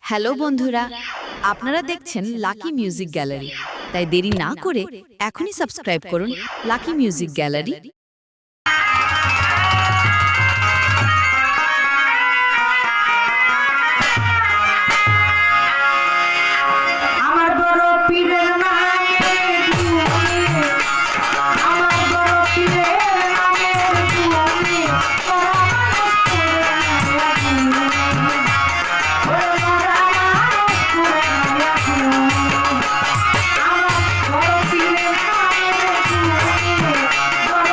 Hello বন্ধুরা, আপনারা দেখছেন লাকি মিউজিক গ্যালারি। তাই দেরি না করে এখনই সাবস্ক্রাইব করুন লাকি মিউজিক গ্যালারি। আমার বড় পীরের নামে দুয়ারে, আমার বড় পীরের নামে দুয়ারে, তোরা মানুষ করে আমার বড় পীরের নামে দুয়ারে, বড়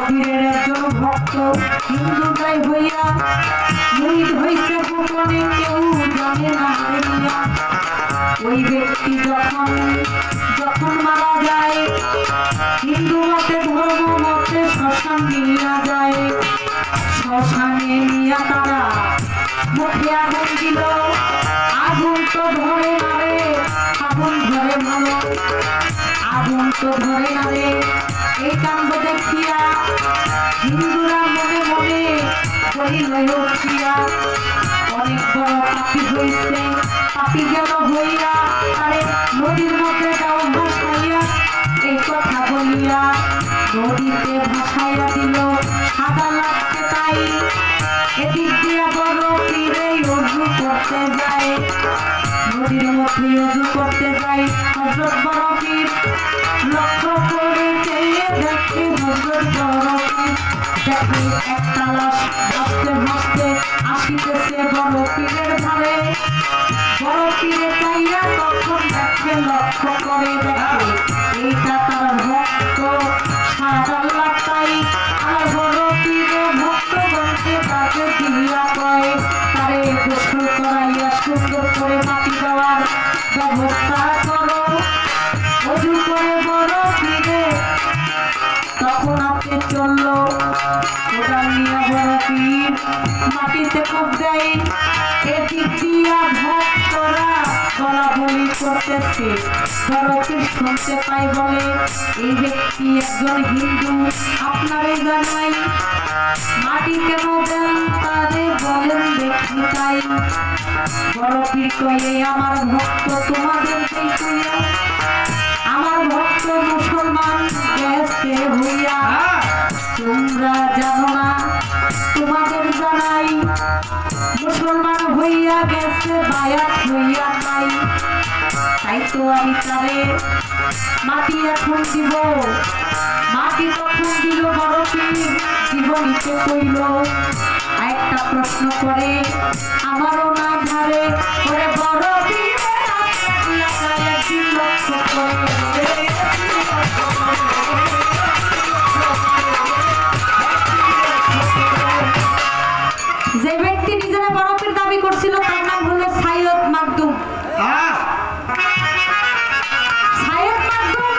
পীরের একজন ভক্ত হিন্দু গাই হইয়া মুরিদ হইছে গোপনে কেউ জানে না হইয়া। ওই ব্যক্তি যখন মারা যায় হিন্দু মতে ধর্ম মতে শ্মশান নিয়ে যায়। শ্মশানে নিয়ে তারা মুখে আগুন দিল, আগুন তো ধরে না রে, আগুন ধরে ভালো, আগুন তো ধরে না রে। এই কাণ্ড দেখিয়া হিন্দুরা মনে মনে করিল উঠিয়া, অনেক বড় পাপি হইছে, পাপি গেল হইয়া আরে নদীর মধ্যে যাও ভাসাইয়া। এই কথা বলিয়া নদীতে ভাসাইয়া দিল, সাদা লাগতে তাই। এদিক দিয়া বড় পীরে অজু করতে যায়, নদীর মধ্যে অজু করতে যায়। হযরত বড় পীর লক্ষ্য করে চেয়ে দেখে, হযরত বড় পীর দেখে একটা লাশ ভাসতে ভাসতে আসিতেছে বড় পীরের ধারে। বড় পীরে চাইয়া তখন দেখে, লক্ষ্য করে দেখে এইটা তার ভক্ত সাদাল্লাহ তাই। আমার বড় পীর ভক্তগণকে তাকে দিয়া কয় তারে গোসল করাইয়া সুন্দর করে মাটি দেওয়ার ব্যবস্থা করো। অজু করে বড় পীরে তখন আপনি চললো, কোদাল নিয়ে বড় পীর মাটিতে কোপ দেয়। এদিক দিয়া ভক্তরা বলা বলি করতেছে, বড় পীর শুনতে পাই বলে এই ব্যক্তি একজন হিন্দু, আপনারে জানাই মাটি কেন দেন তারে বলেন দেখি তাই। বড় পীর কয়ে আমার ভক্ত তোমাদের কইয়া, আমার ভক্ত মুসলমান গেছে হইয়া। তোমরা জানো না তোমাদের জানাই, মুসলমান হইয়া গেছে বায়াত হইয়া তাই। তাই তো আমি তারে মাটি এখন দিব। মাটি তখন দিল বড় পীর, জীবনীতে কইল একটা প্রশ্ন করে আমারও না ধারে। ওরে বড় পীর একদিন লক্ষ্য করে, যে ব্যক্তি নিজেরা বড় পীর দাবি করছিল তার নাম হলো সাইয়দ মাকদুম। সাইয়দ মাকদুম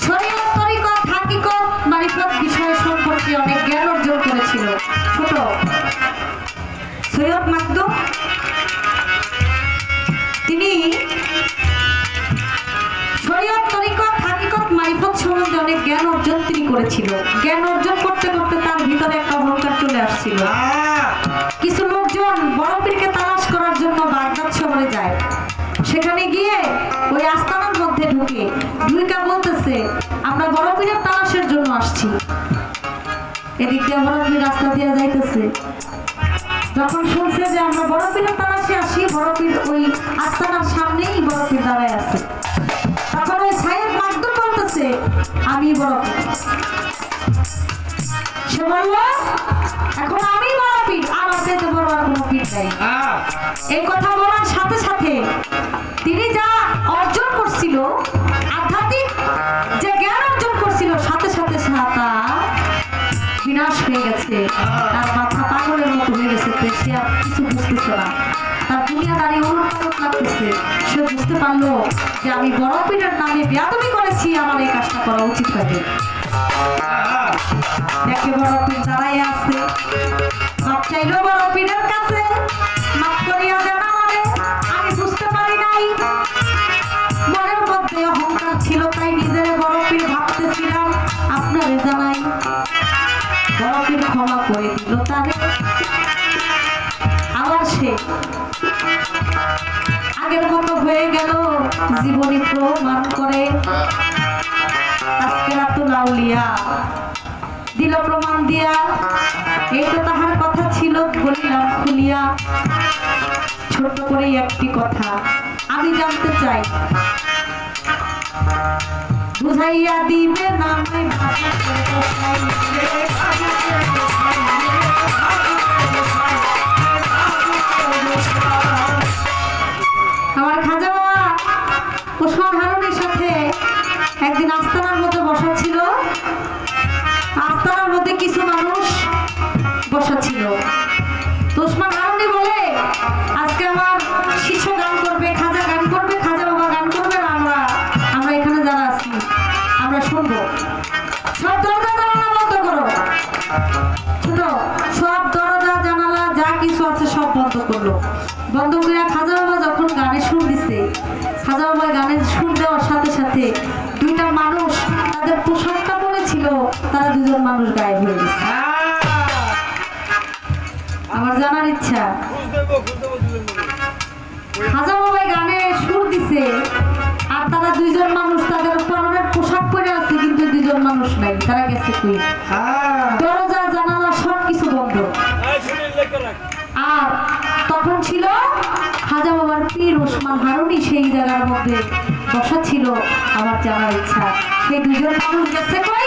শরীয়ত, তরিকত, হাকিকত, মারিফত বিষয় সম্পর্কে অনেক জ্ঞান অর্জন করেছিল। ছোট সৈয়দ মাকদুম তিনি শরীয়ত, তরিকত, হাকিকত, মারিফত সম্বন্ধে অনেক জ্ঞান অর্জন তিনি করেছিল। জ্ঞান অর্জন করতে করতে তার ভিতরে একটা অহংকার চলে আসছিল। কিছু লোকজন বড় পীরকে তালাশ করার জন্য বাগদাদ শহরে যায়। সেখানে গিয়ে ওই আস্তানার মধ্যে ঢুকে বলতেছে আমরা বড় পীরের তালাশের জন্য আসছি। এদিক দিয়ে বড় পীর রাস্তা দিয়ে যাইতেছে। যখন শুনছে যে আমরা বড় পীরের তালাশে আসি, বড় পীর ওই আস্তানার সামনেই বড় পীর দাঁড়ায় আছে। তখন ওই সাইয়দ মাকদুম বলতেছে আমি বড় পীর। সে বলল এখন আমি বড় পীর, আমার চাইতে বড় আর কোনো পীর নাই। এই কথা বলার সাথে সাথে তিনি যা অর্জন করছিল, আধ্যাত্মিক যে জ্ঞান অর্জন করছিল, সাথে সাথে তা বিনাশ হয়ে গেছে। তার মাথা পাগলের মতো হয়ে গেছে, সে আর কিছু বুঝতেছে না। তার দুনিয়াদারি উলটপালট লাগতেছে। সে বুঝতে পারলো যে আমি বড় পীরের নামে বেয়াদবি করেছি, আমার এই কাজটা করা উচিত হবে। দেখে বড় পীর দাঁড়াই আছে, মাপ চাইলো বড় পীরের কাছে, মাপ করিয়া দেন আমারে, আমি বুঝতে পারি নাই। মনের মধ্যে অহংকার ছিল, তাই নিজের বড় পীর ভাবতেছিলাম, আপনারে জানাই। বড় পীর ক্ষমা করে দিল তারে। আবার সে আগের মতো হয়ে গেল, জীবনী প্রমাণ করে তাসকিরাতুল আউলিয়া দিল প্রমাণ দিয়া। এই তো তাহার কথা ছিল, বলিলাম খুলিয়া। ছোট করে একটি কথা আমি জানতে চাই, বুঝাইয়া দিবে না আমার খাজা বাবা ওসমান হারুনের সাথে একদিন আস্তানার মধ্যে বসা ছিল। আস্তানার মধ্যে ছোট সব দরজা জানালা যা কিছু আছে সব বন্ধ করলো। বন্ধ করে খাজা বাবা যখন গানের সুর দিছে, খাজা বাবা গানের সুর দেওয়ার সাথে সাথে দুইটা মানুষ তাদের পোশাকটা পরেছিল, তারা দুজন মানুষ গায়েব হয়ে গেছে। আমার জানার ইচ্ছা, খাজা বাবা গানে সুর দিছে আর তারা দুইজন মানুষ তাদের পরনের পোশাক পরে আছে, কিন্তু দুইজন মানুষ নাই, তারা গেছে কই? দরজা জানালা সবকিছু বন্ধ। আর তখন ছিল খাজা বাবার পীর ওসমান হারুনি সেই জায়গার মধ্যে বসা ছিল। আমার জানার ইচ্ছা সেই দুজন মানুষ গেছে কই?